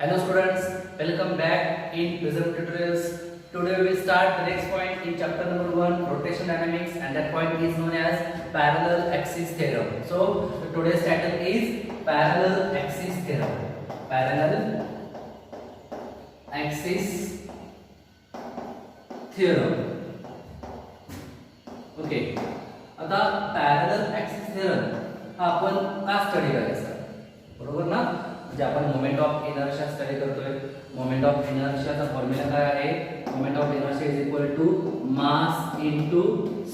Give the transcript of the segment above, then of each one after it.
Hello students, welcome back in Prism tutorials. Today we will start the next point in chapter number 1, rotation dynamics, and that point is known as parallel axis theorem. So today's title is parallel axis theorem. Parallel axis theorem. Okay. आता parallel axis theorem हा आपण का study करायचा, बरोबर ना? म्हणजे आपण moment of inertia study करतोय. मोमेंट ऑफ इनर्शियाचा फॉर्म्युला काय आहे? Moment of inertia is equal to mass into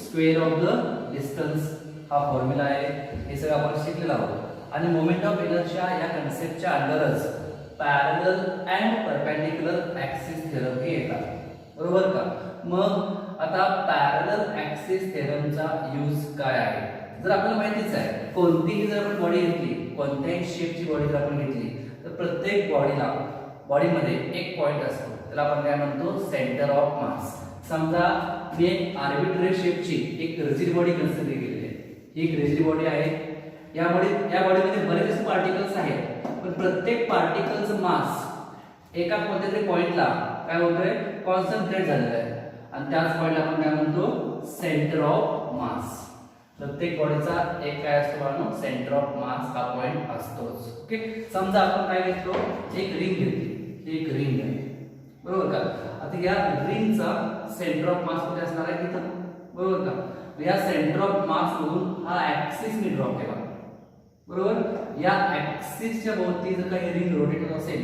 square of the distance हा फॉर्म्युला आहे. हे सगळं आपण शिकलेलो आहोत. आणि मोमेंट ऑफ इनर्शिया या कन्सेप्टच्या अंडरच parallel and perpendicular axis theorem हे येतात, बरोबर का? मग आता पॅरलल ॲक्सिस थेरमचा यूज काय आहे? जर आपल्याला माहितीच आहे, कोणतीही जर आपण बॉडी घेतली, कोणत्याही शेपची बॉडी जर आपण घेतली, तर प्रत्येक बॉडीमध्ये एक पॉइंट असतो, त्याला आपण काय म्हणतो? सेंटर ऑफ मास. समजा मी एक आर्बिट्ररी शेपची एक रिजिड बॉडी कन्सिडर केलेली आहे. ही एक रिजिड बॉडी आहे. या बॉडीमध्ये बरेच पार्टिकल्स आहेत, पण प्रत्येक पार्टिकलचं मास एका कोणत्यातरी पॉइंटला काय होतोय? कॉन्सन्ट्रेट झालेलं आहे, आणि त्याच पॉइंटला आपण काय म्हणतो? सेंटर ऑफ मास. प्रत्येक बॉडीचा एक काय असतो म्हणून सेंटर ऑफ मास हा पॉइंट असतोच. ओके, समजा आपण काय घेतलो? एक रिंग घेतली. एक रिंग आहे, बरोबर का? आता या रिंगचा सेंटर ऑफ मास कुठे असणार आहे? इथं, बरोबर का? या सेंटर ऑफ मास मधून हा ऍक्सिस मी ड्रॉ केला, बरोबर? या ऍक्सिसच्या भोवती जर काही रिंग रोटेट होत असेल,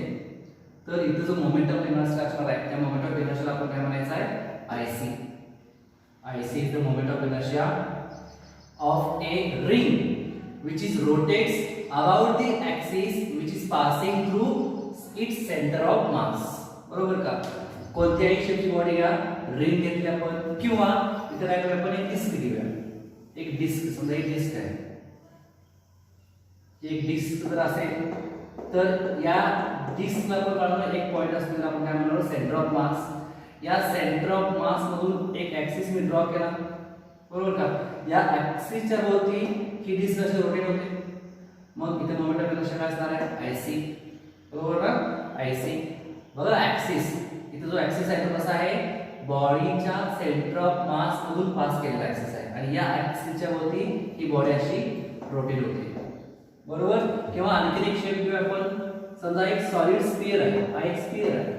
तर इथं जो मोमेंट ऑफ इनर्शिया असणार आहे, त्या मोमेंट ऑफ इनर्शियाला आपण काय म्हणायचं आहे? IC. IC is the moment of inertia of a ring which is rotates about the axis which is passing through its center of mass. बरोबर का? कोणत्याही शेपची बॉडी घ्या, रिंग घेतली आपण, किंवा इथे काय करूया आपण? एक डिस्क घेऊया. एक डिस्क, समजा एक डिस्क आहे. एक डिस्क जर असेल, तर या डिस्कला आपण काढून एक पॉइंट असतो, त्याला आपण काय म्हणणार? सेंटर ऑफ मास. या सेंटर ऑफ मास मधून एक ऍक्सिस मी ड्रॉ केला, बरोबर का? या ऍक्सिसच्या भोवती ही डिस्क अशी रोटेट होते. मग इथे मोमेंट ऑफ इनर्शिया काय असणार आहे? आयसी, बरोबर ना? आयसी. बघा ऍक्सिस, इथे जो ऍक्सिस आहे तो कसा आहे? बॉडीच्या सेंटर ऑफ मास मधून पास केलेला ऍक्सिस आहे, आणि या ऍक्सिसच्या भोवती ही बॉडी अशी रोटेट होते, बरोबर? किंवा आणखी एक शेप घेऊ आपण. समजा एक सॉलिड स्फियर आहे. हा एक स्फियर आहे.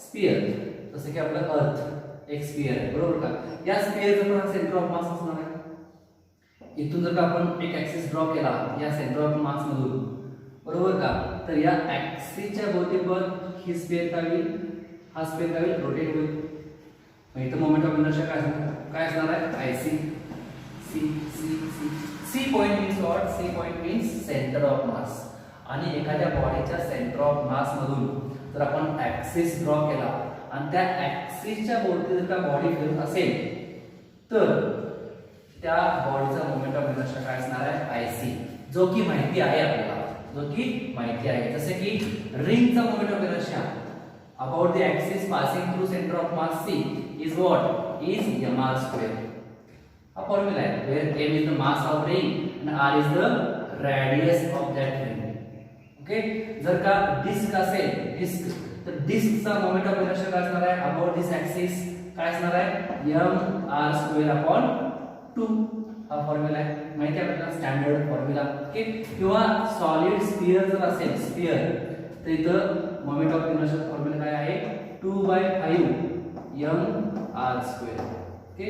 स्फियर जसं की आपलं अर्थ एक स्फियर आहे, बरोबर का? या स्फियरचा पण सेंटर ऑफ मास असणार आहे. इथून जर का आपण एक ऍक्सिस ड्रॉ केला या सेंटर ऑफ मास मधून, बरोबर का? तर या ऍक्सिसच्या भोवती पण ही स्फियर काय होईल? हा स्फियर काय होईल? रोटेट होईल. मग इथं मोमेंट ऑफ इनर्शिया काय असणार आहे? IC. C C C C point means what? C point means centre of mass. आणि एखाद्या बॉडीच्या सेंटर ऑफ मास मधून जर आपण ऍक्सिस ड्रॉ केला आणि त्या ऍक्सिसच्या भोवती जर का बॉडी फिरत असेल, तर त्या बॉडीचा मोमेंट ऑफ इनर्शिया काय असणार आहे? आयसी, जो की माहिती आहे आपल्याला, जो की माहिती आहे. जसे की रिंगचा moment of inertia about the axis passing through centre of mass C is what? Is mr square. हा फॉर्म्युला आहे, where m is the mass of ring and r is the radius of that ring. Okay, जर का disk असेल, disk, तर डिस्कचा moment of inertia काय असणार आहे? About this axis काय असणार आहे? mr square upon 2. हा फॉर्म्युला आहे, माहिती आहे आपल्याला, स्टँडर्ड फॉर्म्युला. ओके, किंवा सॉलिड स्फियर जर असेल, स्फियर, तर इथं मोमेंट ऑफ इनर्शिया फॉर्म्युला काय आहे? 2/5 mr square. Okay,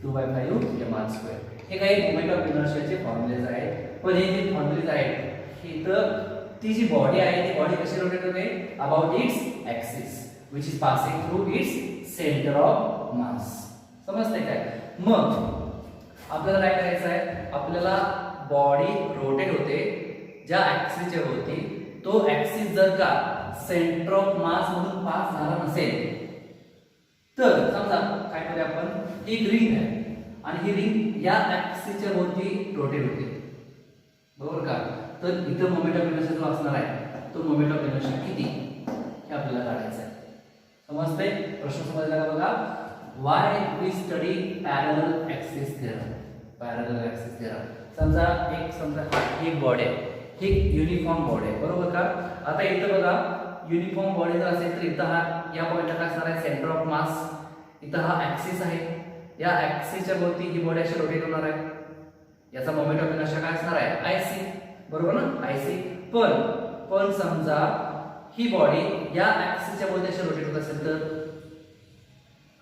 2/5 mr square. हे काही मोमेंट ऑफ इनर्शियाचे फॉर्म्युलेज आहेत. पण हे जे फॉर्म्युलेज आहेत, इथं ती जी बॉडी आहे, ती बॉडी कशी रोटेट होते? About it's axis which is passing through its centre of मास. समजते काय? मग आपल्याला काय करायचं आहे? आपल्याला बॉडी रोटेट होते ज्या ऍक्सिसच्या भोवती, तो ऍक्सिस जर का सेंटर ऑफ मास मधून पास झाला नसेल, तर समजा काय करूया आपण? एक रिंग आहे, आणि ही रिंग या ऍक्सिसच्या भोवती रोटेट होते, बरोबर का? तर इथं मोमेंट ऑफ इनर्शिया जो असणार आहे, तो मोमेंट ऑफ इनर्शिया किती हे आपल्याला काढायचं आहे. समजतंय? प्रश्न समजला का? बघा, why we study parallel axis theorem. Parallel axis theorem, समजा एक बॉडी आहे, ही युनिफॉर्म बॉडी आहे, बरोबर का? आता इथं बघा, युनिफॉर्म बॉडी जर असेल तर इथं हा या पॉइंटला काय असणार आहे सेंटर ऑफ मास, इथं हा ऍक्सिस आहे, या ऍक्सिसच्या भोवती ही बॉडी अशी रोटेट होणार आहे, याचा मोमेंट ऑफ इनर्शिया काय असणार आहे आयसी, बरोबर ना आयसी. पण समजा ही बॉडी या ऍक्सिसच्या भोवती अशी रोटेट होत असेल तर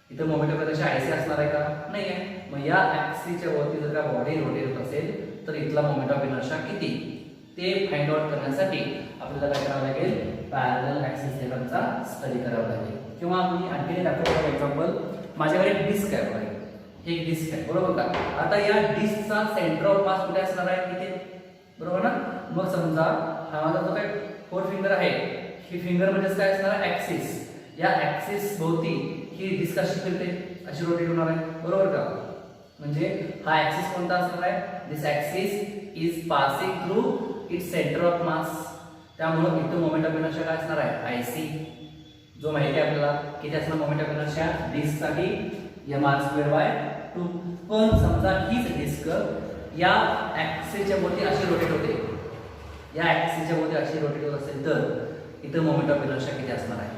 इथं मोमेंट ऑफ इनर्शिया आयसी असणार आहे का, नाही आहे. मग या ऍक्सिसच्या भोवती जर का बॉडी रोटेट होत असेल तर इथला मोमेंट ऑफ इनर्शिया किती ते फाइंड आउट करण्यासाठी आपल्याला काय करावं लागेल, पॅरलल ऍक्सिस थेरमचा स्टडी करावा लागेल. किंवा मी आणखी दाखवतो एक्झाम्पल, माझ्याकडे एक डिस्क आहे बघा, हे एक डिस्क आहे बरोबर का. आता या डिस्कचा सेंटर ऑफ मास कुठे असणार आहे इथे, बरोबर ना. मग समजा हा माझा जो काय फोर फिंगर आहे, ही फिंगर म्हणजे काय असणार आहे ऍक्सिस, या ऍक्सिस भोवती ही डिस्क अशी फिरते, अशी रोटेट होणार आहे बरोबर का. म्हणजे हा ऍक्सिस कोणता असणार आहे, this axis is passing through its centre of mass, त्यामुळे इथं मोमेंट ऑफ इनर्शिया काय असणार आहे आयसी, जो माहिती आहे आपल्याला किती असणार मोमेंट ऑफ इनर्शिया डिस्क साठी mr²/2. पण समजा हीच डिस्क या ऍक्सिसच्या भोवती अशी रोटेट होते, या ऍक्सिसच्या भोवती अशी रोटेट होत असेल तर इथं मोमेंट ऑफ इनर्शिया किती असणार आहे,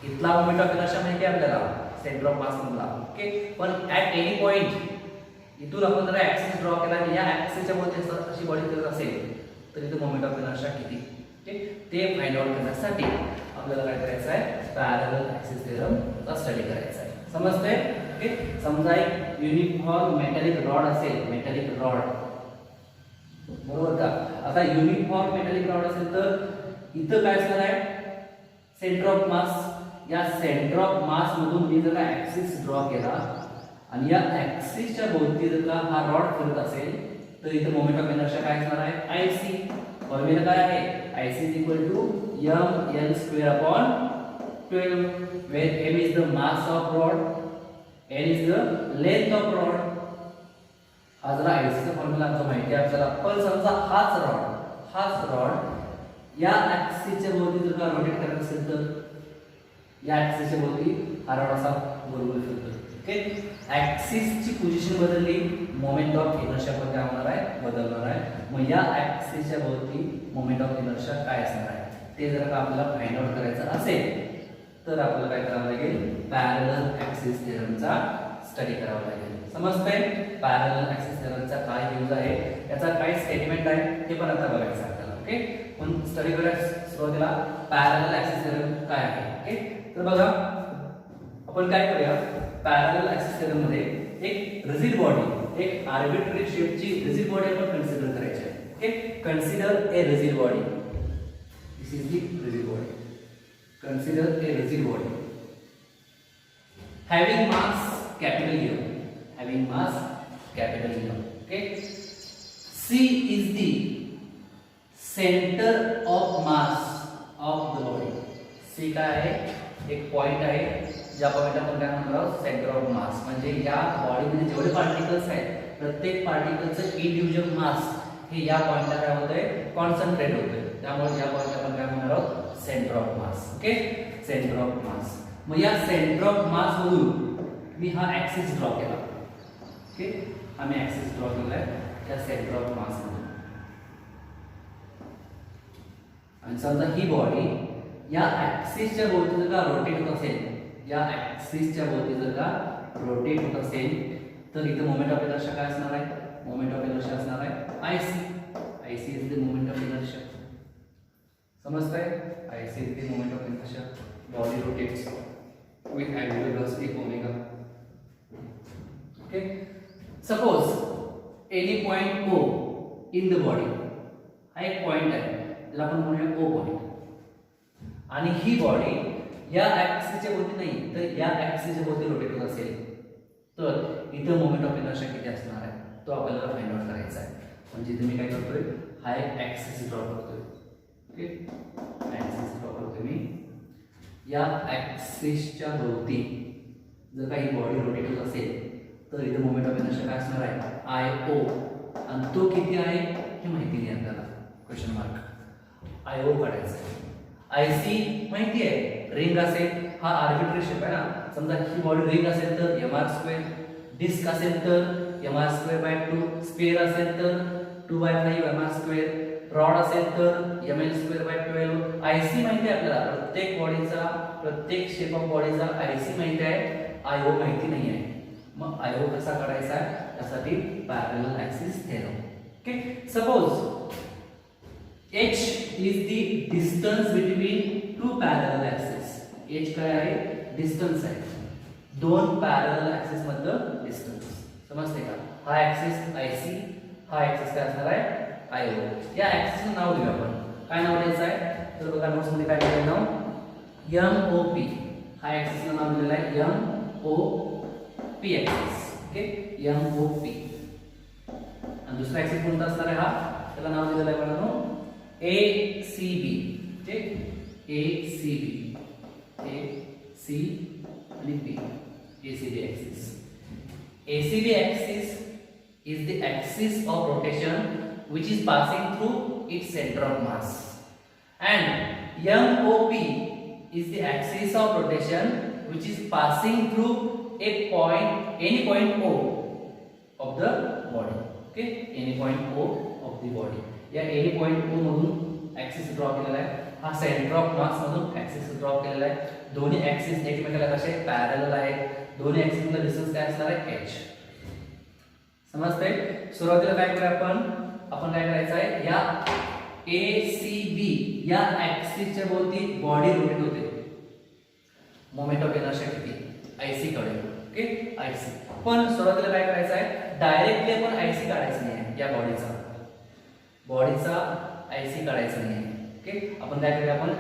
इथला मोमेंट ऑफ इनर्शिया माहिती आहे आपल्याला सेंटर ऑफ मास मधला. ओके, पण ऍट एनी पॉइंट इथून आपण जर ऍक्सिस ड्रॉ केला आणि या ऍक्सिसच्या भोवती अशी बॉडी फिरत असेल तर इथं मोमेंट ऑफ इनर्शिया किती ते फाइंड आउट करण्यासाठी आपल्याला काय करायचं आहे, पॅरलल ऍक्सिस थेरमचा स्टडी करायचा आहे. समजतंय. ओके, समजा एक युनिफॉर्म मेटॅलिक रॉड असेल, मेटॅलिक रॉड बरोबर का. आता युनिफॉर्म मेटॅलिक रॉड असेल तर इथं काय असणार आहे सेंटर ऑफ मास, या सेंटर ऑफ मास मधून मी जर का ऍक्सिस ड्रॉ केला आणि या ऍक्सिसच्या भोवती जर का हा रॉड फिरत असेल तर इथं मोमेंट ऑफ इनर्शिया काय असणार आहे आयसी. फॉर्म्युला काय आहे, IC is equal to ml²/12, where m is the mass of rod, n is the length of rod. हा जरा आयसीचा फॉर्म्युला आपल्याला माहिती आहे आपल्याला. पण समजा हाच रॉड या ऍक्सिसच्या भोवती जर का रोटेट करत असेल तर या ऍक्सिसच्या भोवती हा रॉड असा गोल गोल फिरतो. ओके, ऍक्सिसची पोझिशन बदलली, मोमेंट ऑफ इनर्शिया पण काय होणार आहे बदलणार आहे. मग या ऍक्सिसच्या भोवती मोमेंट ऑफ इनर्शिया काय असणार आहे ते जर का आपल्याला फाइंड आउट करायचं असेल तर आपल्याला काय करावं लागेल, पॅरलल ऍक्सिस थेरमचा स्टडी करावा लागेल. समजतंय. पॅरलल ऍक्सिस थेरमचा काय यूज आहे, याचा काय स्टेटमेंट आहे ते पण आता बघायचं आपल्याला. ओके, पण स्टडी करायला सुरुवातीला पॅरलल ऍक्सिस थेरम काय आहे. ओके, तर बघा आपण काय करूया, पॅरलल ऍक्सिस थेरम मध्ये एक रिजिड बॉडी, एक आर्बिट्ररी शेपची रिजिड बॉडी आपण कन्सिडर करायची आहे. Okay, consider a rigid body, this is the rigid body. Consider a rigid body having mass capital M, having mass capital M. Okay, C is the center of mass of the body. C काय आहे, एक point आहे ज्या पॉइंटला आपण काय म्हणतो आहोत सेंटर ऑफ मास. म्हणजे या बॉडीमध्ये जेवढे पार्टिकल्स आहेत प्रत्येक पार्टिकलचं इंडिव्हिज्युअल मास हे या पॉइंटला काय होतंय कॉन्सन्ट्रेट होतंय, त्यामुळे या पॉइंटला आपण काय म्हणणार आहोत centre of mass. Okay, centre of मास. मग या सेंटर ऑफ मास मधून मी हा ऍक्सिस ड्रॉ केला. ओके, हा मी ऍक्सिस ड्रॉ केलाय त्या सेंटर ऑफ मास मधून. आणि समजा ही बॉडी या ऍक्सिसच्या भोवती जर का रोटेट होत असेल, या ऍक्सिसच्या भोवती जर का रोटेट होत असेल तर इथे मोमेंट ऑफ इनर्शिया काय असणार आहे, मोमेंट ऑफ इनर्शिया असणार आहे IC. IC is the moment of inertia. समजतंय. IC is the moment of inertia. Body rotates with angular velocity omega. Okay, suppose any point O in the body, हा एक point आहे त्याला आपण म्हणूया O point, आणि ही बॉडी या ऍक्सिसच्या भोवती नाही तर या ऍक्सिसच्या भोवती रोटेट होत असेल तर इथं मोमेंट ऑफ इनर्शिया किती असणार आहे तो आपल्याला फाइंड आउट करायचा आहे. म्हणजे इथे मी काय करतोय, हा एक ऍक्सिस ड्रॉ करतोय. ओके, ऍक्सिस ड्रॉ करतोय मी. या ऍक्सिसच्या भोवती जर काही बॉडी रोटेट होत असेल तर इथे मोमेंट ऑफ इनर्शिया काय असणार आहे आय ओ, आणि तो किती आहे हे माहिती नाही आपल्याला, क्वेश्चन मार्क. आय ओ काढायचा आहे. आय सी माहिती आहे, रिंग असेल, हा आर्बिट्ररी शेप आहे ना. समजा ही बॉडी रिंग असेल तर mr², डिस्क असेल तर mr²/2, स्फिअर असेल तर 2/5 mr², रॉड असेल तर ml²/12. आयसी माहिती आहे आपल्याला, प्रत्येक बॉडीचा, प्रत्येक शेप ऑफ बॉडीचा आयसी माहिती आहे, आयओ माहिती नाही आहे. मग आयओ कसा काढायचा त्यासाठी parallel axis theorem. Okay, suppose h is the distance between two parallel axes. h काय आहे, डिस्टन्स आहे, दोन पॅरलल ऍक्सिस मधलं डिस्टन्स. समजते का? हा ऍक्सिस आयसी, हा ऍक्सिस काय असणार आहे, आयओ. या ऍक्सिसचं नाव देऊ आपण. काय नाव द्यायचं आहे तर बघा नोट्स मध्ये काय दिलं नाव, MOP. हा ऍक्सिसचं नाव दिलेलं आहे MOP ऍक्सिस. Okay, MOP. आणि दुसरा ऍक्सिस कोणता असणार आहे, हा त्याला नाव दिलेलं आहे बघा ACB. ओके, ACB, AC आणि B, ACB axis. ACB axis is the axis of rotation which is passing through its center of mass, and MOP is the axis of rotation which is passing through a point, any point O of the body. Okay, any point O of the body. या any point O मधून axis draw केलेला आहे, हा centre of मास मधून axis draw केलेला आहे. दोन्ही axis एकमेकाला कसे पॅरलल आहेत, दोन्ही ऍक्सिस मधला डिस्टन्स काय असणार आहे, h. समजतंय? सुरुवातीला काय करूया आपण काय करायचं आहे, या ACB या ऍक्सिसच्या भोवती बॉडी रोटेट होते. मोमेंट ऑफ इनर्शिया किती, आयसी कडे. Okay, IC. पण सुरुवातीला काय करायचं आहे, डायरेक्टली आपण आयसी काढायचं नाही आहे, या बॉडीचा आयसी काढायचा नाही. ओके, आपण काय करूया, आपण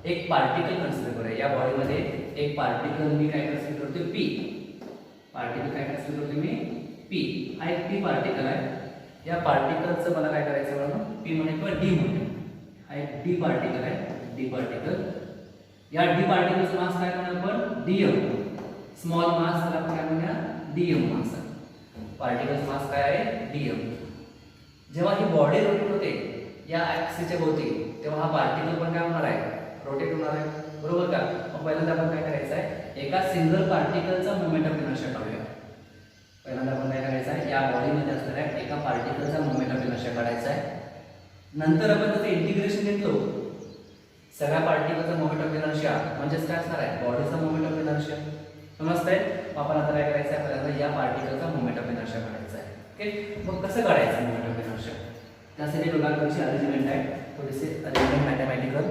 एक पार्टिकल कन्सिडर करूया. या बॉडीमध्ये एक पार्टिकल मी काय कन्सिडर करतो, पी. पार्टिकल काय कन्सिडर करतो मी, पी. हा एक पी पार्टिकल आहे. या पार्टिकलचं मला काय करायचं आहे, पी म्हणून किंवा डी म्हणून. हा एक डी पार्टिकल आहे, डी पार्टिकल. या डी पार्टिकलचं मास काय म्हणूया आपण, डीएम. स्मॉल मास त्याला आपण काय म्हणूया, डीएम मास. पार्टिकलचं मास काय आहे, डीएम. जेव्हा ही बॉडी रोटेट होते या ऍक्सिसच्या भोवती, तेव्हा हा पार्टिकल पण काय होणार आहे, रोटेट होणार आहे. बरोबर का? मग पहिल्यांदा आपण काय करायचं आहे, एका सिंगल पार्टिकलचा मोमेंट ऑफ इनर्शिया काढूया. पहिल्यांदा आपण काय करायचं आहे, या बॉडीमध्ये असणाऱ्या एका पार्टिकलचा मोमेंट ऑफ इनर्शिया काढायचा आहे. नंतर आपण त्याचं इंटिग्रेशन घेतलो, सगळ्या पार्टिकलचा मोमेंट ऑफ इनर्शिया म्हणजेच काय असणार आहे, बॉडीचा मोमेंट ऑफ इनर्शिया. समजतंय? आपण आता काय करायचं आहे, पहिल्यांदा या पार्टिकलचा मोमेंट ऑफ इनर्शिया काढायचा आहे. ओके, मग कसं काढायचं मोमेंट ऑफ इनर्शिया, त्यासाठी बघा थोडीशी अरेंजमेंट आहे, थोडीशी अरेंजमेंट मॅथमॅटिकल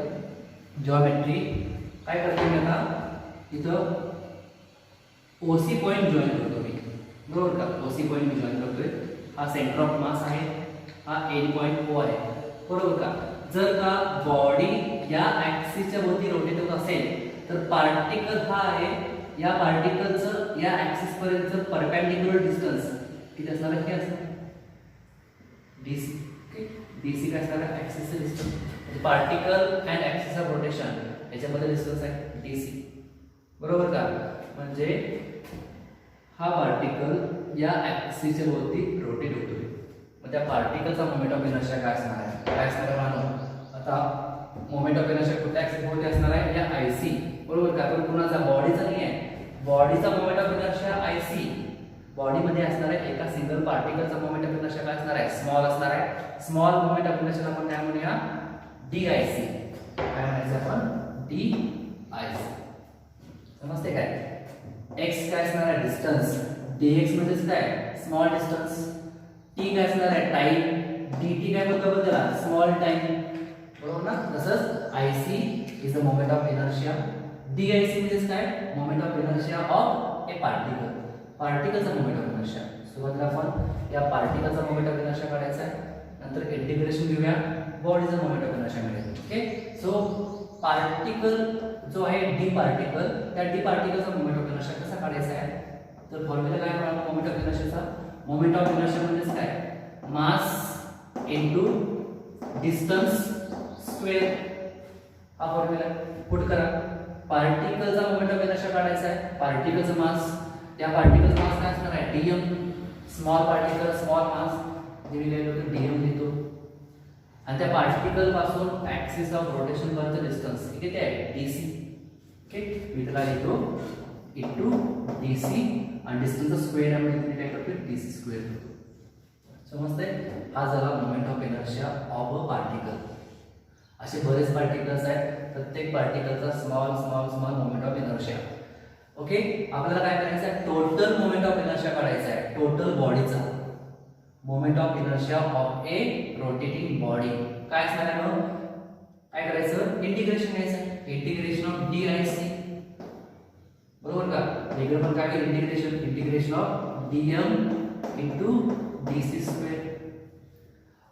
जिओमेट्री. काय करतो मी आता, इथं ओसी पॉइंट जॉईन करतो मी. बरोबर का? ओसी पॉइंट मी जॉईन करतोय. हा सेंटर ऑफ मास आहे, हा एंड पॉइंट O आहे. बरोबर का? जर का बॉडी या ऍक्सिसच्या भोवती रोटेट होत असेल तर पार्टिकल हा आहे, या पार्टिकलचं या ऍक्सिस पर्यंत परपेंडिक्युलर डिस्टन्स किती असणार आहे, हे असणार DC. ओके, DC काय असणार आहे, ऍक्सिसचं distance. Particle and axis of rotation याच्यामध्ये डिस्टन्स आहे DC. बरोबर का? म्हणजे हा पार्टिकल या ऍक्सिसच्या भोवती रोटेट होतोय. मग त्या पार्टिकलचा मोमेंट ऑफ इनर्शिया काय असणार आहे, काय असणार आहे मानो. आता मोमेंट ऑफ इनर्शिया कुठल्या ऍक्सिस भोवती असणार आहे, या आयसी. बरोबर का? पण कुणाचा, बॉडीचा नाही आहे. बॉडीचा मोमेंट ऑफ इनर्शिया आयसी. बॉडीमध्ये असणार आहे एका सिंगल पार्टिकलचा मोमेंट ऑफ इनर्शिया काय असणार आहे, स्मॉल असणार आहे. स्मॉल मोमेंट ऑफ इनर्शिया आपण काय म्हणूया, DIC. काय म्हणायचं आपण, DIC. समजते काय? x काय असणार आहे, डिस्टन्स. dx म्हणजेच काय, स्मॉल डिस्टन्स. t काय असणार आहे, टाइम. dt काय बोलतो बद्दल, स्मॉल टाइम. बरोबर ना? तसंच IC is the moment of inertia. DIC म्हणजेच काय, moment of inertia of a particle. पार्टिकलचा मोमेंट ऑफ इनर्शिया. सुरुवातीला आपण या पार्टिकलचा मोमेंट ऑफ इनर्शिया काढायचा आहे, नंतर इंटिग्रेशन घेऊया, बॉडीचा मोमेंट ऑफ इनर्शिया मिळेल. ओके, सो पार्टिकल जो आहे डी पार्टिकल, त्या डी पार्टिकलचा मोमेंट ऑफ इनर्शिया कसा काढायचा आहे, तर फॉर्म्युला काय म्हणतो मोमेंट ऑफ इनर्शियाचा. मोमेंट ऑफ इनर्शिया म्हणजेच काय, मास इनटू डिस्टन्स स्क्वेअर. हा फॉर्म्युला पुट करा. पार्टिकलचा मोमेंट ऑफ इनर्शिया काढायचा आहे, पार्टिकलचा मास, त्या पार्टिकलचा मास काय असणार आहे, dm. Small particle small mass दिलेलं होतं, dm लिहितो. आणि त्या पार्टिकल पासून ऍक्सिस ऑफ रोटेशन पर्यंत डिस्टन्स किती आहे, dc. ओके, मी त्याला लिहितो इनटू dc आणि डिस्टन्सचा स्क्वेअर आहे म्हणजे काय करतो, dc स्क्वेअर करतो. समजतंय? हा झाला moment of inertia of a particle. असे बरेच पार्टिकल्स आहेत, प्रत्येक पार्टिकलचा small small small moment of inertia. Okay, आपल्याला काय करायचं आहे? टोटल मोमेंट ऑफ इनर्शिया काढायचा आहे, टोटल बॉडीचा moment of inertia of a rotating body. काय असणार आहे मग? काय करायचं? इंटिग्रेशन घ्यायचं, integration of D I C, बरोबर का? वेगळं पण काय केलं? Integration of dm into dc square.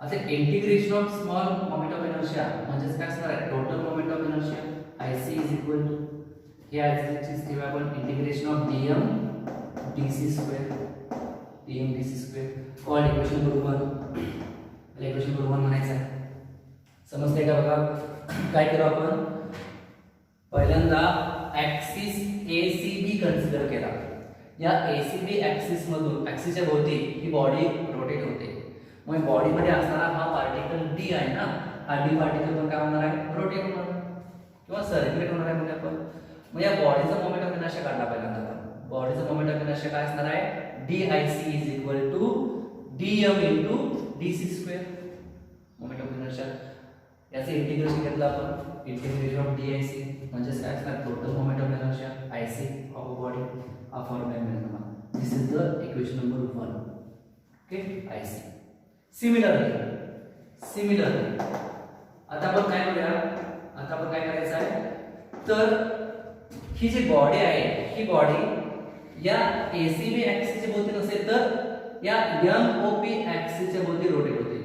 आता integration of small moment of inertia म्हणजे काय असणार आहे? Total moment of inertia ic is equal to हे ॲज ठेवा आपण integration of dm dc square, dm dc square called equation number 1. Equation number 1 म्हणायचं आहे. समजतंय का? बघा काय करू आपण. पहिल्यांदा ऍक्सिस ACB कन्सिडर केला. या ACB ऍक्सिस मधून ऍक्सिसच्या भोवती ही बॉडी रोटेट होते. मग बॉडी मध्ये असणारा हा पार्टिकल D आहे ना, हा D पार्टिकल पण काय होणार आहे? रोटेट होणार किंवा सर्क्युलेट होणार आहे. म्हणजे आपण मग या बॉडीचा मोमेंट ऑफ इनर्शिया काढला पहिल्यांदा. बॉडीचा मोमेंट ऑफ इनर्शिया काय असणार आहे? DIC is equal to dm into dc square. Moment of inertia याचे इंटिग्रेशन घेतलं आपण, इंटिग्रेशन ऑफ DIC म्हणजे काय असणार? Total moment of inertia IC of a body. हा फॉर्म्युला मिळेल तुम्हाला. This is the equation number 1. Okay, IC. Similarly आता आपण काय करूया? आता आपण काय करायचं आहे? तर ही जी बॉडी आहे, ही बॉडी या ACB ऍक्सिसच्या भोवती नसेल तर या MOP ऍक्सिसच्या भोवती रोटेट होते.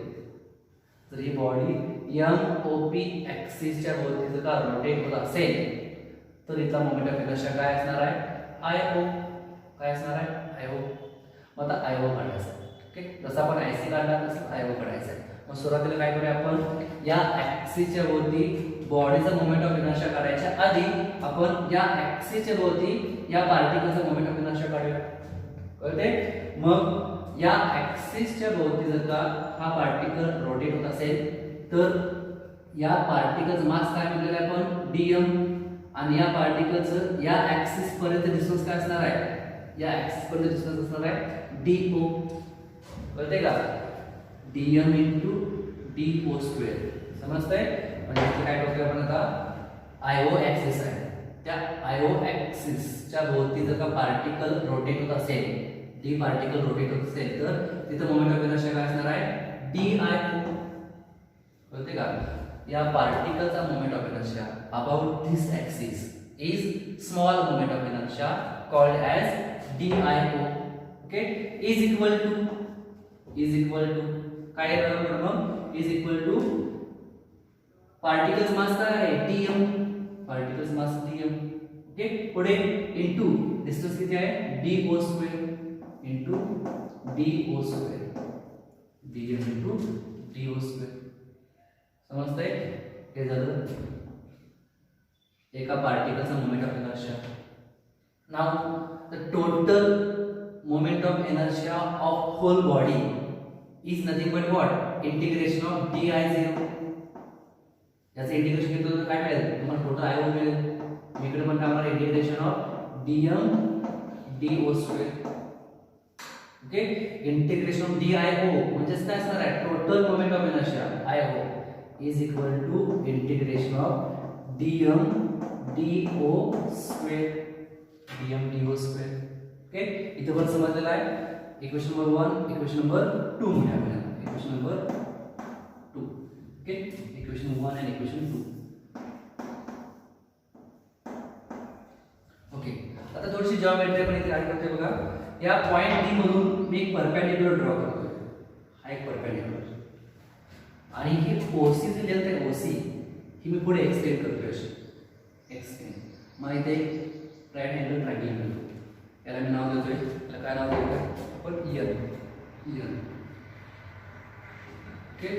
जर ही बॉडी MOP ऍक्सिसच्या भोवती जर का रोटेट होत असेल तर इथला मोमेंट ऑफ इनर्शिया काय असणार आहे? IO. काय असणार आहे? IO. मग आता IO काढायचा. ओके, जसं आपण IC काढला तसं IO काढायचं आहे. मग सुरुवातीला काय करूया आपण? या ऍक्सिसच्या भोवती बॉडीचा मोमेंट ऑफ इनर्शिया काढायच्या आधी आपण या ऍक्सिसच्या भोवती या पार्टिकलचा मोमेंट ऑफ इनर्शिया काढूया. कळते? मग या ऍक्सिसच्या भोवती जर का हा पार्टिकल रोटेट होत असेल तर या पार्टिकलचं मास काय म्हटलेलं आहे आपण? dm. आणि या पार्टिकलचं या ऍक्सिस पर्यंत डिस्टन्स काय असणार आहे? या ऍक्सिस पर्यंत डिस्टन्स असणार आहे do. कळते का? dm into do square. समजतंय? म्हणजे इथे काय करतोय आपण आता? IO ऍक्सिस आहे, त्या IO ऍक्सिसच्या भोवती जर का पार्टिकल रोटेट होत असेल, D पार्टिकल रोटेट होत असेल तर तिथं मोमेंट ऑफ इनर्शिया काय असणार आहे? DIO. कळते का? या पार्टिकलचा moment of inertia about this axis is small moment of inertia called as DIO. Okay, is equal to काय बरोबर? मग is equal to particles mass काय आहे? dm. Particles mass dm. Okay, पुढे इनटू डिस्टन्स किती आहे? do square into do square, dm into do square. समजतंय? हे झालं एका पार्टिकलचा moment of inertia. Now the total moment of inertia of whole body is nothing but what? Integration of di0. याचं integration घेतलं तर काय मिळेल तुम्हाला? टोटल IO मिळेल. इकडे पण काय होणार? Integration of dm do square. Okay, integration of DIO म्हणजे काय असणार आहे? Total moment of inertia IO is equal to integration of dm do square, dm do square. Okay, इथे पण समजलेलं आहे. इक्वेशन नंबर 1, इक्वेशन नंबर 2 म्हणूया आपण. Equation number 2. ओके, इक्वेशन 1 आणि इक्वेशन 2. ओके, आता थोडीशी जॉमेट्री पण इथे ऍड करते बघा. या पॉइंट D मधून मी एक परपेंडिक्युलर ड्रॉ करतोय. हा एक परपेंडिक्युलर आणि ही OC जी लेंथ आहे OC ही मी पुढे एक्सटेंड करतोय अशी एक्सटेंड. मग इथे राईट अँगल ट्रायंगल मिळतो. याला मी नाव देतोय. याला काय नाव देतोय आपण? EN. ओके,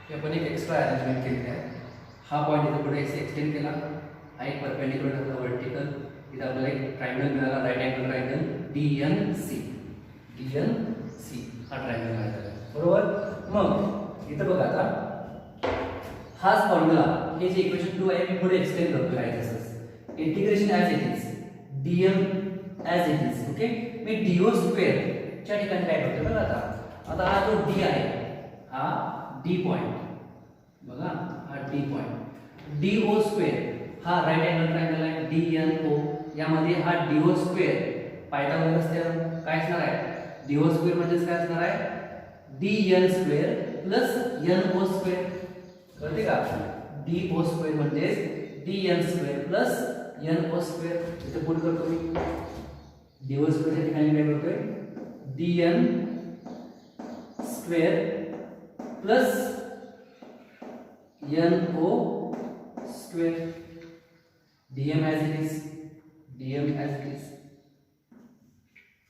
हे आपण एक एक्स्ट्रा अरेंजमेंट केलेली आहे. हा पॉइंट इथे पुढे एक्सटेंड केला. हा एक परपेंडिक्युलर टाकला वर्टिकल. इथे आपल्याला एक ट्रायंगल मिळाला, राईट अँगल ट्रायंगल DNC. हा ट्रायंगल मिळाला, बरोबर? मग इथं बघा आता हाच फॉर्म्युला, हे जे इक्वेशन 2 आहे मी पुढे एक्सटेंड करतोय आहे तसंच. Integration as it is, dm as it is. Okay, me do square च्या ठिकाणी काय करतोय बघा आता आता हा जो डी आहे हा डी पॉइंट बघा, हा D point D O square हा राईट अँगल ट्रायंगल आहे डी एन ओ, यामध्ये हा D O square Pythagoras theorem काय असणार आहे, डी ओ स्क्वेअर म्हणजे काय असणार आहे D N square plus N O square, कळते का, डी ओ स्क्वेअर म्हणजे D N square plus N O square, इथे पुट करतो मी डी ओ स्क्वेअरच्या ठिकाणी काय करतोय D N square plus N O square, DM as it is, DM as it is,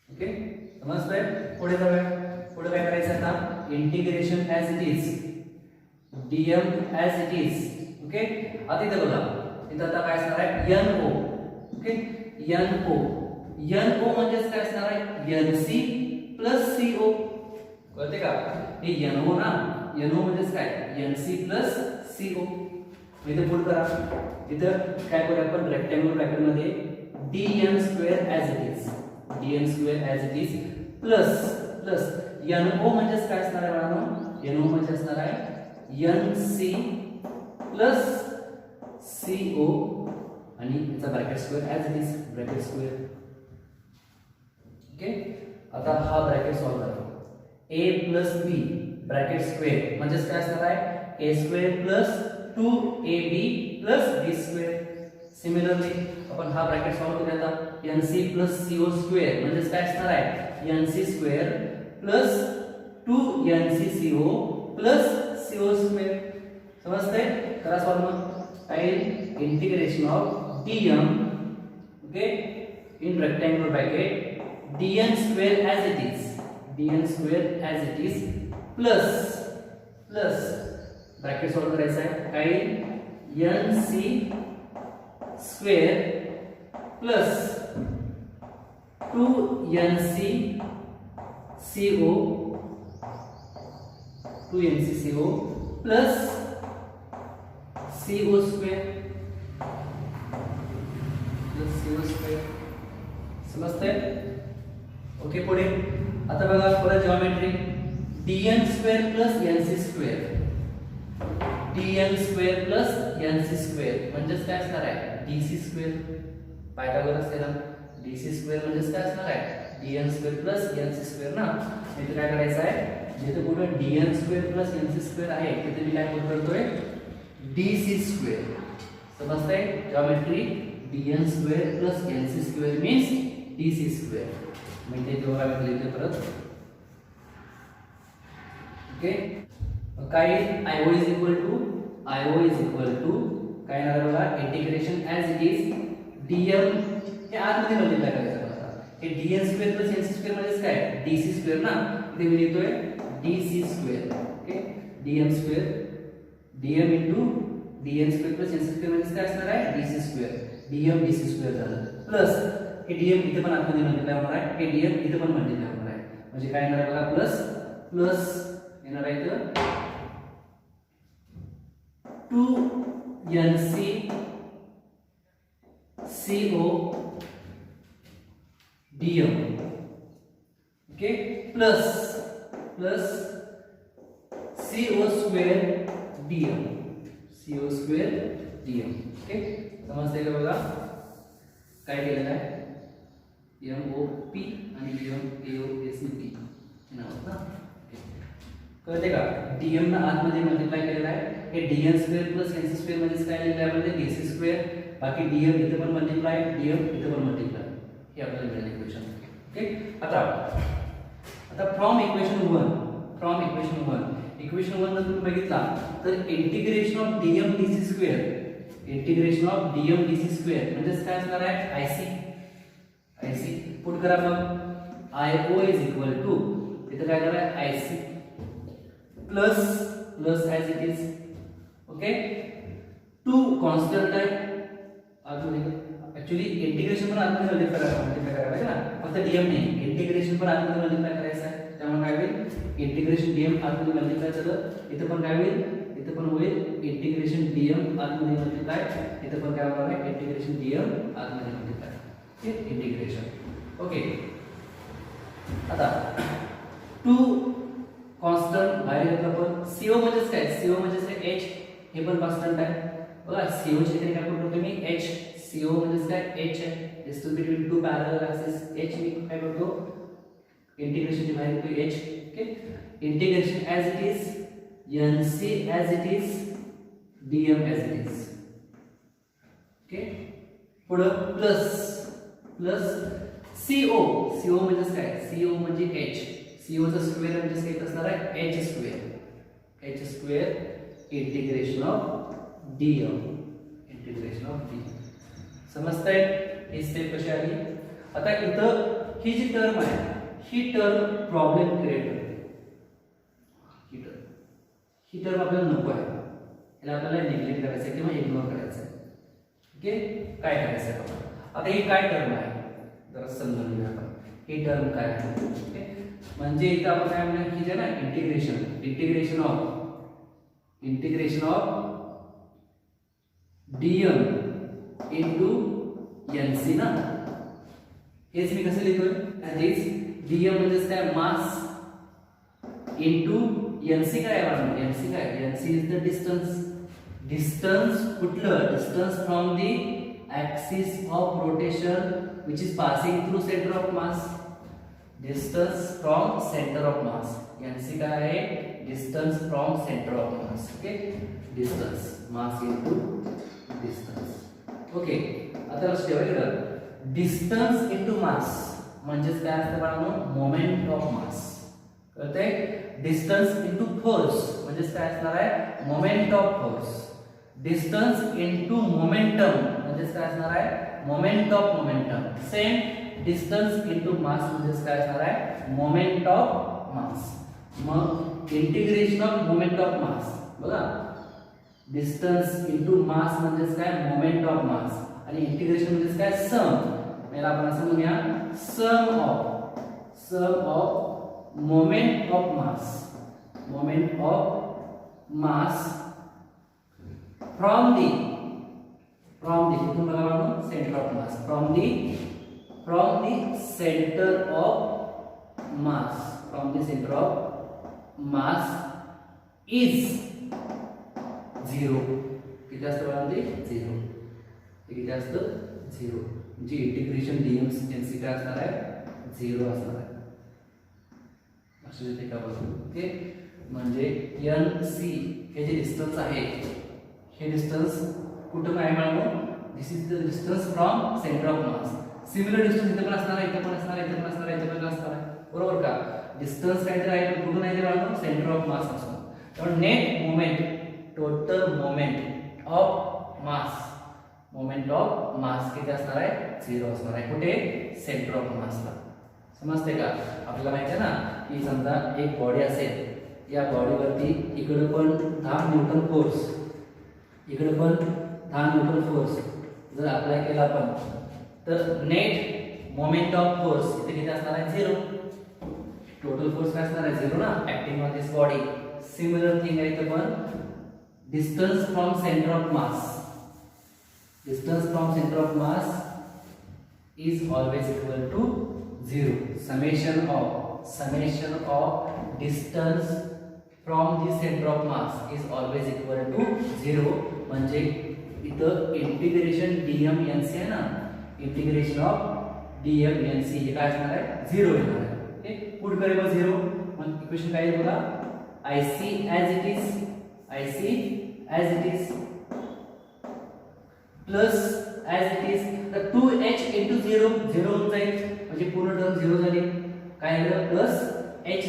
okay समजतंय. पुढे जाऊया, पुढे काय करायचं आता integration as it is, DM as it is, okay. आता इथे बघा, इथं आता काय असणार आहे N O, okay N O, N O म्हणजे काय असणार आहे N C plus C O, कळते का, हे एन ओ ना, एन ओ म्हणजे काय N C plus C O. इथे पुट करा, इथं काय करूया आपण रेक्टँगुलर ब्रॅकेट मध्ये D N square as it is, D N square as it is plus plus N O म्हणजे काय असणार आहे बाळांनो, एन ओ म्हणजे असणार आहे N C plus C O आणि याचा bracket square as it is, bracket square, okay. आता हा ब्रॅकेट सॉल्व्ह करा, a plus B bracket square म्हणजे काय असणार आहे a square plus 2ab plus b square. Similarly आपण हा ब्रॅकेट सॉल्व्ह करूया आता nc प्लस co स्क्वेअर म्हणजे काय असणार आहे nc square plus 2ncco plus co square. समजतंय, करा सॉल्व्ह मग. काय integration of dm, okay, in rectangular bracket dn square as it is, dn square as it is plus plus bracket solve करायचा आहे काय nc square plus 2ncco plus co square plus co square. समजतंय, okay. पुढे आता बघा परत geometry dn square plus nc square, dn square plus nc square म्हणजे काय असणार आहे dc square, Pythagoras theorem, dc square म्हणजे काय असणार आहे dn square plus nc square ना. इथे काय करायचं आहे, जिथे कुठे dn square plus nc square आहे तिथे मी काय करतोय dc स्क्वेअर. समजतंय, geometry dn square plus nc square means dc square. मी ते दोघा लिहिते परत, ओके. काय io इज इक्वल टू काय येणार बघा integration as it is dm हे आतमध्ये मल्टिप्लाय करायचं बघा, हे dn square plus nc square म्हणजे काय dc स्क्वेअर ना, इथे मी लिहितोय dc square, okay. dm square dm into dn square plus nc square म्हणजे काय असणार आहे dc square, dm dc square झालं प्लस हे dm इथे पण आतमध्ये मल्टिप्लाय होणार आहे, हे dm इथे पण मल्टिप्लाय होणार आहे म्हणजे काय येणार आहे बघा प्लस प्लस येणार आहे इथं 2nc co dm, okay, plus plus co square dm, co square dm, okay. समजतंय का बघा काय केलेलं आहे MOP आणि MAOSP नाव ना, कळते का. dm ना आतमध्ये मल्टिप्लाय केलेला आहे, हे dn square plus nc square म्हणजे काय लिहिलं आहे म्हणजे dc स्क्वेअर, बाकी dm इथे पण मल्टिप्लाय, dm इथे पण मल्टिप्लाय, हे आपल्याला मिळालं इक्वेशन, ओके. आता फ्रॉम इक्वेशन 1 इक्वेशन 1 जर तुम्ही बघितला तर integration of dm dc square, integration of dm dc square म्हणजे काय असणार आहे ic पुट करा मग io इज इक्वल टू इथे काय करा ic plus plus as it is, okay. 2 constant आहे आतमध्ये, ऍक्च्युअली इंटिग्रेशन पण आतमध्ये मल्टिप्लाय करायचं ना, फक्त dm नाही इंटिग्रेशन पण आतमध्ये मल्टिप्लाय करायचं आहे, त्यामुळे काय होईल इंटिग्रेशन dm आतमध्ये मल्टिप्लाय झालं, इथे पण काय होईल इथे पण होईल इंटिग्रेशन dm आतमध्ये मल्टिप्लाय, इथे पण काय होणार आहे इंटिग्रेशन dm आतमध्ये मल्टिप्लाय, हे इंटिग्रेशन, ओके. आता 2 बाहेर घेतलं आपण CO म्हणजेच काय, CO म्हणजेच काय H, हे पण कॉन्स्टंट आहे बघा. CO ची ठिकाणी काय करतो मी H, CO म्हणजेच काय H आहे, distance between two parallel axis. H मी काय करतो इंटिग्रेशन ची बाहेर घेतो H. Okay, integration as it is, NC as it is, DM as it is. Okay, पुढं प्लस CO. CO म्हणजेच काय, CO म्हणजे H, CO चा स्क्वेअर म्हणजे काय असणार आहे H square integration of DM, integration of DM. समजतंय ही स्टेप कशी आली. आता इथं ही जी टर्म आहे ही टर्म प्रॉब्लेम क्रिएट करते. ही टर्म आपल्याला नको आहे, याला आपल्याला निग्लेक्ट करायचं आहे किंवा इग्नोर करायचं आहे. ओके, काय करायचं आहे बघा. आता ही काय टर्म आहे जरा समजून घेऊया आपण. ही टर्म काय आहे. ओके, म्हणजे इथं आपण काय म्हणूया की जे ना integration of DM into NC ना. हेच मी कसं लिहितोय, दॅट इज DM म्हणजे काय मास into NC काय आहे. NC काय, NC इज द डिस्टन्स कुठलं, distance from the axis of rotation which is passing through center of mass. Distance from center of mass, NC काय आहे, distance from center of mass. Okay, distance, mass into distance. Okay, आता लक्ष ठेवा इथं distance into mass म्हणजेच काय असतं बाळांनो, मोमेंट ऑफ मास. कळतंय. डिस्टन्स इनटू फोर्स म्हणजेच काय असणार आहे, moment of force. Distance into momentum म्हणजेच काय असणार आहे, moment of momentum. Same distance into mass म्हणजेच काय असणार आहे, मोमेंट ऑफ मास. मग इंटिग्रेशन ऑफ मोमेंट ऑफ मास बघा, डिस्टन्स इनटू मास म्हणजेच काय, मोमेंट ऑफ मास. आणि इंटिग्रेशन म्हणजेच काय, सम. याला आपण असं म्हणूया sum of moment of mass from the कुठून बघा centre of mass, from the centre of mass is 0. किती असतं बघा, 0. किती असतं 0. म्हणजे इंटिग्रेशन DM NC काय असणार आहे, 0 असणार आहे. लक्षात येते का बघा. ओके, म्हणजे NC हे जे डिस्टन्स आहे, हे डिस्टन्स कुठं काय मिळालं, this is the distance from centre of mass. Similar distance इथे पण असणार आहे, इथे पण असणार आहे, इथे पण असणार आहे, इथे पण असणार आहे, बरोबर का. डिस्टन्स काहीतरी आहे कुठून आहे ते मिळालं, सेंटर ऑफ मास असतो. त्यामुळे net moment, total moment of मास किती असणार आहे, 0 असणार आहे. कुठे, सेंटर ऑफ मासला. समजते का. आपल्याला माहिती आहे ना की समजा एक बॉडी असेल, या बॉडीवरती इकडे पण 10 न्यूटन फोर्स, इकडे पण 10 न्यूटन फोर्स जर अप्लाय केला आपण, तर नेट मोमेंट ऑफ फोर्स इथे किती असणार आहे, 0. टोटल फोर्स काय असणार आहे, 0 ना, acting on this body. Similar thing आहे इथे पण, distance from centre of mass is always equal to 0. Summation of distance from the center of mass is always equal to 0. म्हणजे इथं इंटिग्रेशन DM NC आहे ना, इंटिग्रेशन ऑफ DM NC हे काय असणार आहे, 0 येणार आहे. ओके, पुट करेल 0. मग इक्वेशन काय आहे बघा, IC as it is plus as it is the 2h into 0 होऊन जाईल, म्हणजे पूर्ण टर्म 0 झाली. काय झालं, प्लस h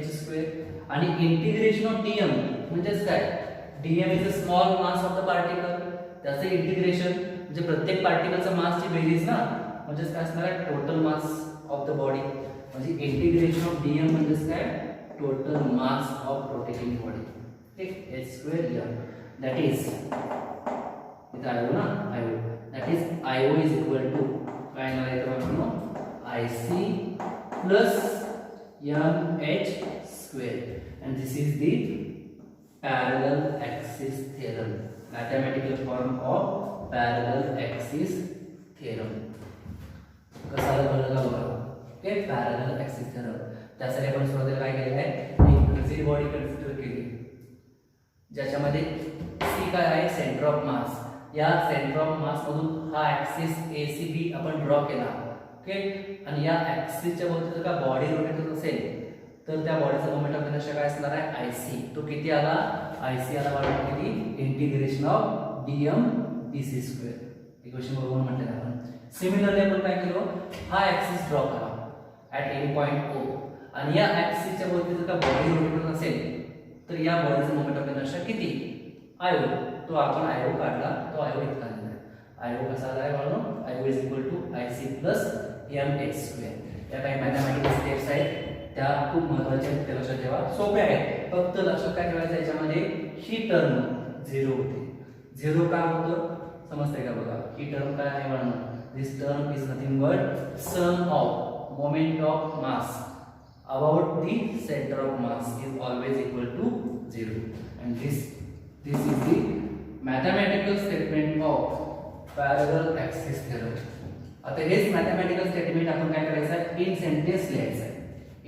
स्क्वेअर आणि इंटिग्रेशन ऑफ DM म्हणजेच काय, DM is a small mass of the particle, त्याचं इंटिग्रेशन म्हणजे प्रत्येक पार्टिकलचा मासची बेरीज ना, म्हणजेच काय असणार आहे, total mass of the body. म्हणजे इंटिग्रेशन ऑफ DM म्हणजेच काय, total mass of rotating body. ठीक, h स्क्वेअर दॅट इज इथं IO ना, IO that is IO is equal to काय येणार आहे तर IC plus MH square. And this is the parallel axis theorem, mathematical form of parallel axis theorem. कसा बनला बघा. Okay, parallel axis theorem. त्यासाठी आपण सुरुवातीला काय केलेलं आहे, एक रिजिड बॉडी कन्सिडर केली ज्याच्यामध्ये सी काय आहे, सेंटर ऑफ मास. या सेंटर ऑफ मास मधून हा ऍक्सिस ACB आपण ड्रॉ केला. ओके, आणि या ऍक्सिसच्या भोवती जर का बॉडी रोटेट होत असेल तर त्या बॉडीचा मोमेंट ऑफ इनर्शिया काय असणार आहे, IC. तो किती आला, IC आला बरोबर किती, इंटिग्रेशन ऑफ dm/dc². इक्वेशन बरोबर म्हटलं आपण. सिमिलरली आपण काय केलो, हा ऍक्सिस ड्रॉ करा ऍट एनी पॉइंट O, आणि या ऍक्सिसच्या भोवती जर का बॉडी रोटेट होत असेल तर या बॉडीचा मोमेंट ऑफ इनर्शिया किती, IO. तो आपण IO काढला, तो IO इतका आलेला आहे. IO कसा आला आहे बाळांनो, IO is equal to IC plus mh². या काही मॅथमॅटिकल स्टेप्स आहेत, त्या खूप महत्त्वाच्या आहेत, ते लक्षात ठेवा. सोपे आहेत, फक्त लक्षात काय ठेवायचं, याच्यामध्ये ही टर्म 0 होते. 0 का होतं समजते का बघा. ही टर्म काय आहे बाळांनो, this term is nothing but sum of moment of mass about the center of mass is always equal to 0, and this is the mathematical statement of parallel axis theorem. आता हेच मॅथमॅटिकल स्टेटमेंट आपण काय करायचं आहे, in sentence लिहायचं आहे,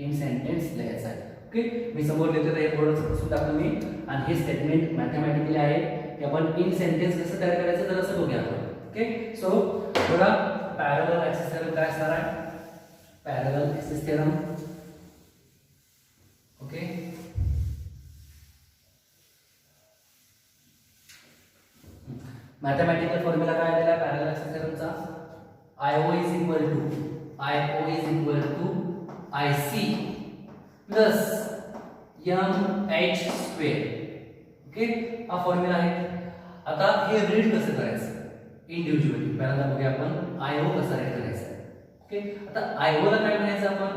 in sentence लिहायचं आहे. ओके, मी समोर लिहितो हे बोर्डवर सुद्धा तुम्ही, आणि हे स्टेटमेंट मॅथमॅटिकली आहे, हे आपण इन सेंटेन्स कसं तयार करायचं तर असं बघूया आपण. ओके, सो बघा पॅरलल ऍक्सिस थेरम काय असणार आहे, parallel axis theorem. Okay, mathematical formula काय आलेला आहे पॅरलल ऍक्सिस थेरमचा, IO is equal to IC plus mh². Okay, हा फॉर्म्युला आहे. आता हे रीड कसं करायचं इंडिव्हिज्युअली, पहिल्यांदा बघूया आपण IO कसा रीड करायचा. ओके, आता IO ला काय म्हणायचं आपण,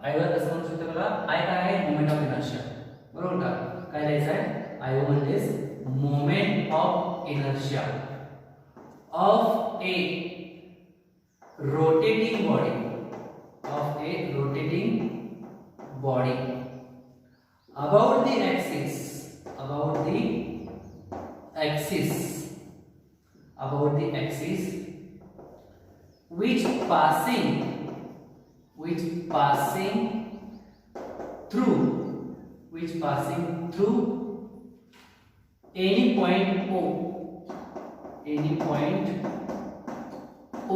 IO ला कसं म्हणू शकतो बघा, I काय आहे, मोमेंट ऑफ इनर्शिया, बरोबर का. काय लिहायचं आहे, IO म्हणजे moment of inertia of A rotating body about the axis which passing through any point O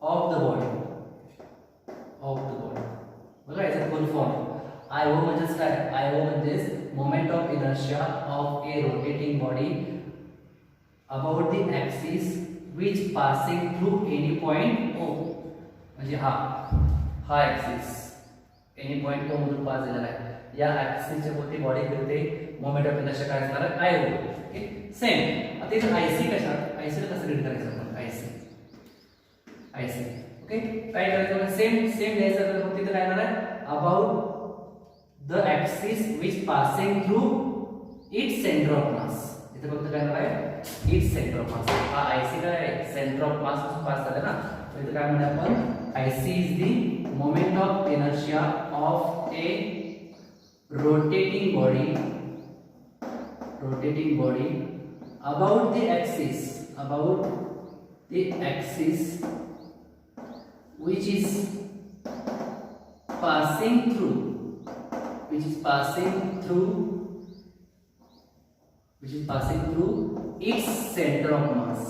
of the body. बघा याचा फुल फॉर्म IO म्हणजे काय, IO म्हणजे moment of inertia of a rotating body about the axis which passing through any point O. म्हणजे हा axis any point O मधून pass झालेला आहे, या ऍक्सिसच्या भोवती बॉडी फिरते, मोमेंट ऑफ इनर्शिया काय असणार आहे, IO. Okay, same. आता इथे IC कशात, IC ला कसं रीड करायचं आपण, IC. ओके, काय करायचं, सेम लिहायचं. तर फक्त इथे काय येणार आहे, about the axis which passing through its centre of मास. इथे फक्त काय येणार आहे, इट्स सेंटर ऑफ मास. हा IC काय आहे, सेंटर ऑफ मास पासून पास झाला ना, तर इथे काय म्हणूया आपण, IC is the moment of inertia of a rotating body about the axis which is passing through its center of mass.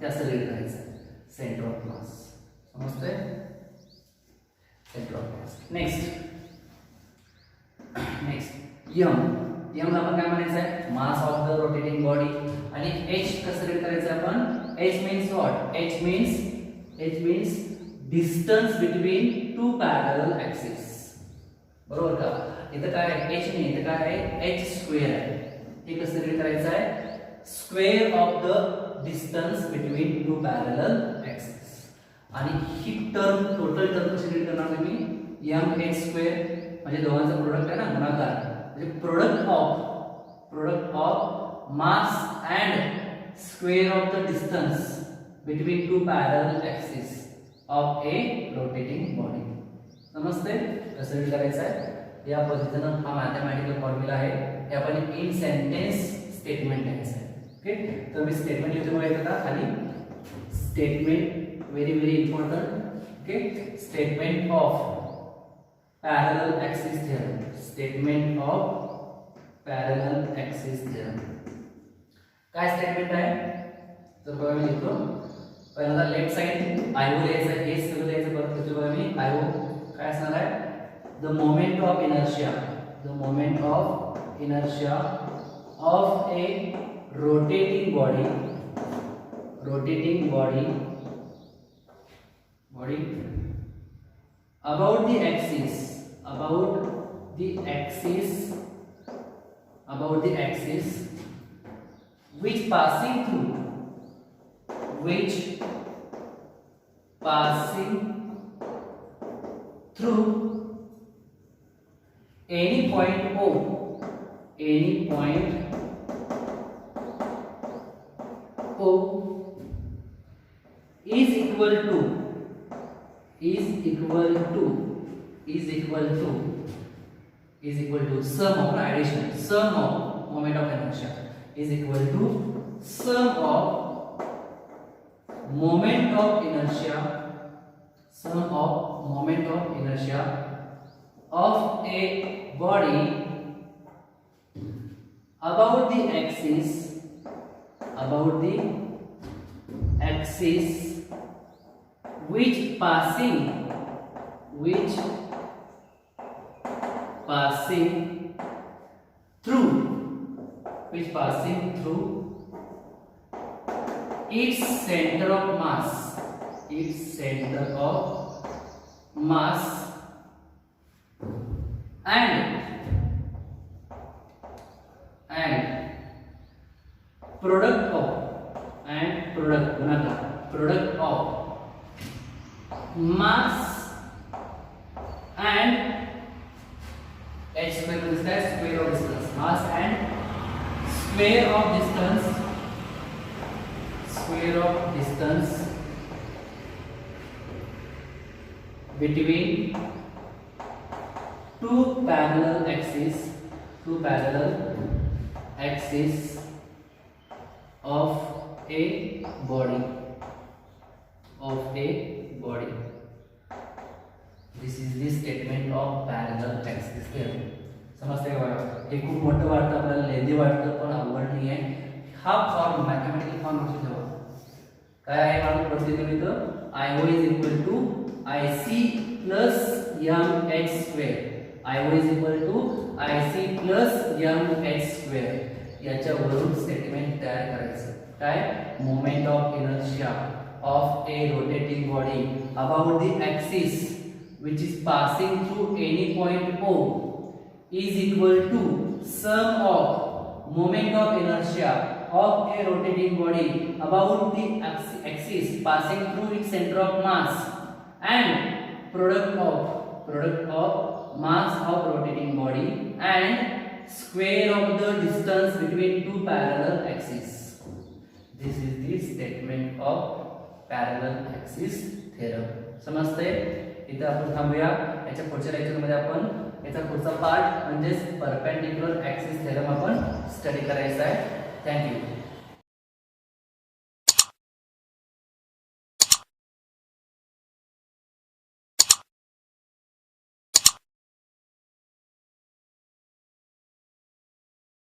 हे असं लिहिलं करायचं, सेंटर ऑफ मास. समजतंय, centre of mass. Next M आपण काय म्हणायचं आहे, mass of the rotating body. आणि h कसं रीड करायचं आपण, h means what, h means distance between two parallel axis. बरोबर का. इथं काय h नाही, इथं काय आहे, h² आहे. हे कसं रीड करायचं आहे, square of the distance between two parallel axis. आणि ही टर्म टोटल टर्म कशी रीड करणार तुम्ही, mh² म्हणजे दोघांचा प्रोडक्ट आहे ना, गुणाकार, म्हणजे product of mass and square of the distance between two parallel axis of a rotating body. समजते कसं रीड करायचं आहे. या पद्धतीनं हा मॅथमॅटिकल फॉर्म्युला आहे, हे आपण इन सेंटेन्स स्टेटमेंट लिहायचं आहे. ओके, तर मी स्टेटमेंट लिहितो बघा, येतं का खाली statement, very important. Okay, statement of parallel axis theorem, statement of parallel axis theorem. काय स्टेटमेंट आहे तर बघा मी लिहितो. पहिल्यांदा लेफ्ट साइड आयओ लिहायचं, हे सगळं लिहायचं. परत लिहितो बघा मी आयओ काय असणार आहे, the moment of inertia, the moment of inertia of a rotating body, rotating body about the axis, about the axis, about the axis which passing through any point O, any point O is equal to sum of addition, sum of moment of inertia is equal to sum of moment of inertia, sum of moment of inertia of a body about the axis, about the axis which passing through its center of mass, and product of mass and h square means that square of distance, mass and square of distance between two parallel axes of a body. This is the statement of parallel axis theorem. समजते का बघा, हे खूप मोठं वाटतं आपल्याला, लेंदी वाटतं, पण अवघड नाही आहे. हा फॉर्म मॅथमॅटिकल फॉर्म लक्षात ठेवा. काय आहे मागून प्रतिनिधित्व इथं IO is equal to IC plus mh square, IO is equal to IC plus mh square. याच्यावरून स्टेटमेंट तयार करायचं. काय, moment of inertia of a rotating body about the axis which is passing through any point O is equal to sum of moment of inertia of a rotating body about the axis passing through its center of mass and product of mass of rotating body and square of the distance between two parallel axes. This is the statement of parallel axis theorem. समजतंय? इथे आपण थांबूया. याच्या पुढच्या लेक्चरमध्ये आपण याचा पुढचा पार्ट म्हणजे परपेंडिक्युलर ॲक्सिस थेरम आपण स्टडी करायचा आहे. थँक्यू.